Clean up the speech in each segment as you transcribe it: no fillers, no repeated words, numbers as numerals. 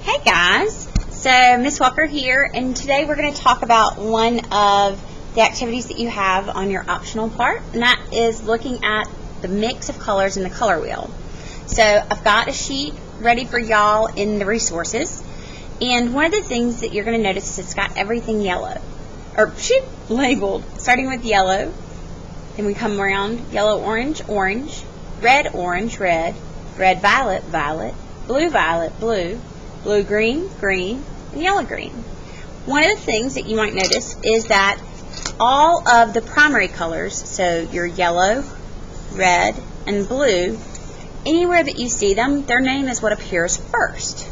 Hey guys, so Miss Walker here, and today we're going to talk about one of the activities that you have on your optional part, and that is looking at the mix of colors in the color wheel. So I've got a sheet ready for y'all in the resources, and one of the things that you're going to notice is it's got everything yellow, or labeled, starting with yellow, then we come around yellow, orange, orange, red, orange, red, red, violet, violet, blue, violet, blue, blue, green, green, and yellow, green. One of the things that you might notice is that all of the primary colors, so your yellow, red, and blue, anywhere that you see them, their name is what appears first.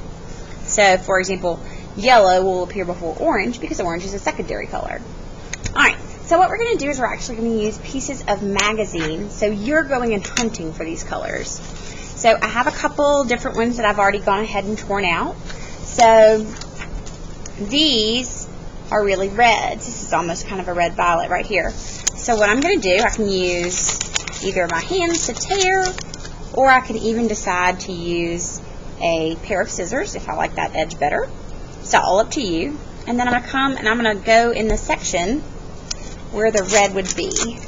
So, for example, yellow will appear before orange because orange is a secondary color. Alright, so what we're going to do is we're actually going to use pieces of magazine, so you're going and hunting for these colors. So I have a couple different ones that I've already gone ahead and torn out. So these are really reds. This is almost kind of a red violet right here. So what I'm going to do, I can use either my hands to tear, or I can even decide to use a pair of scissors if I like that edge better. It's all up to you. And then I'm going to come and I'm going to go in the section where the red would be.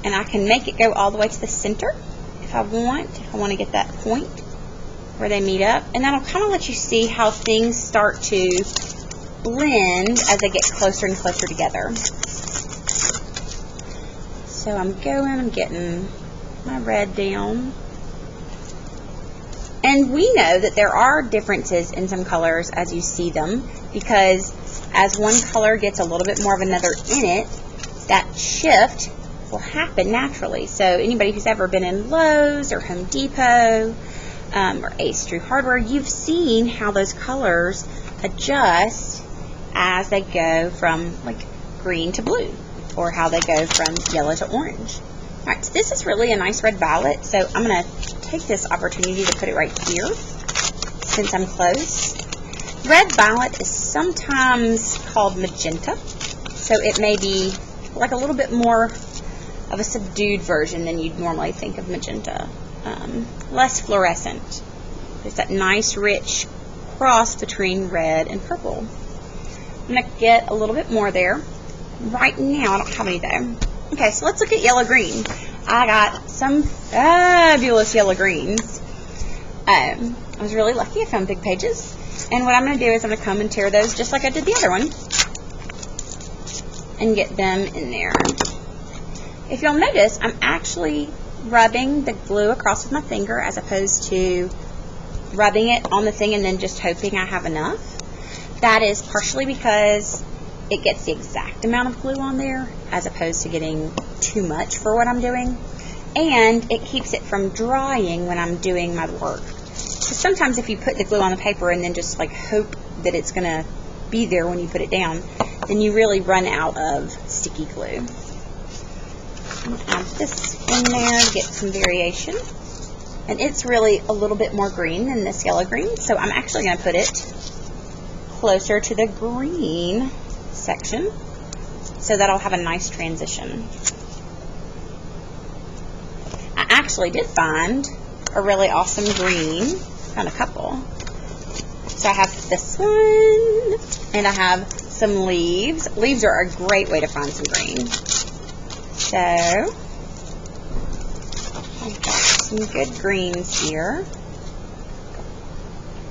And I can make it go all the way to the center if I want to get that point where they meet up, and that'll kind of let you see how things start to blend as they get closer and closer together. So I'm getting my red down, and we know that there are differences in some colors as you see them, because as one color gets a little bit more of another in it, that shift will happen naturally. So anybody who's ever been in Lowe's or Home Depot or Ace True Hardware, you've seen how those colors adjust as they go from like green to blue, or how they go from yellow to orange. Alright, so this is really a nice red violet, so I'm going to take this opportunity to put it right here since I'm close. Red violet is sometimes called magenta, so it may be like a little bit more of a subdued version than you'd normally think of magenta. Less fluorescent. There's that nice rich cross between red and purple. I'm going to get a little bit more there. Right now I don't have any though. Okay, so let's look at yellow green. I got some fabulous yellow greens. I was really lucky. I found big pages. And what I'm going to do is I'm going to come and tear those just like I did the other one and get them in there. If you'll notice, I'm actually rubbing the glue across with my finger as opposed to rubbing it on the thing and then just hoping I have enough. That is partially because it gets the exact amount of glue on there as opposed to getting too much for what I'm doing. And it keeps it from drying when I'm doing my work. So sometimes if you put the glue on the paper and then just like hope that it's going to be there when you put it down, then you really run out of sticky glue. Add this in there to get some variation, and it's really a little bit more green than this yellow green, so I'm actually going to put it closer to the green section so that'll have a nice transition. I actually did find a really awesome green. Found a couple. So I have this one, and I have some leaves. Leaves are a great way to find some green. So, I've got some good greens here.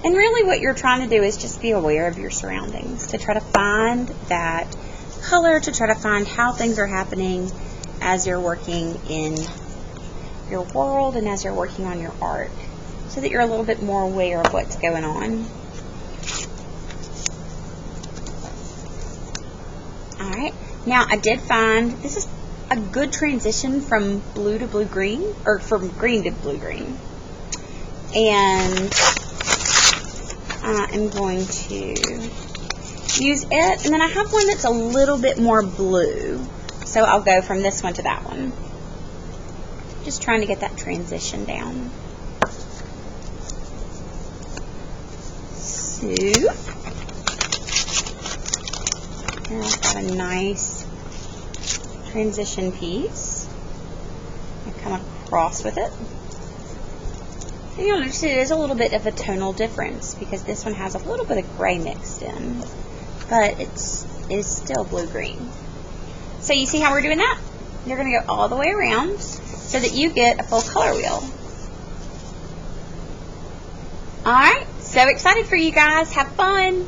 And really what you're trying to do is just be aware of your surroundings, to try to find that color, to try to find how things are happening as you're working in your world and as you're working on your art, so that you're a little bit more aware of what's going on. Alright, now I did find, this is a good transition from blue to blue-green, or from green to blue-green. And I am going to use it, and then I have one that's a little bit more blue, so I'll go from this one to that one. Just trying to get that transition down. So, and I've got a nice transition piece. I come across with it. And you'll notice it is a little bit of a tonal difference because this one has a little bit of gray mixed in, but it is still blue-green. So you see how we're doing that? You're going to go all the way around so that you get a full color wheel. Alright, so excited for you guys. Have fun!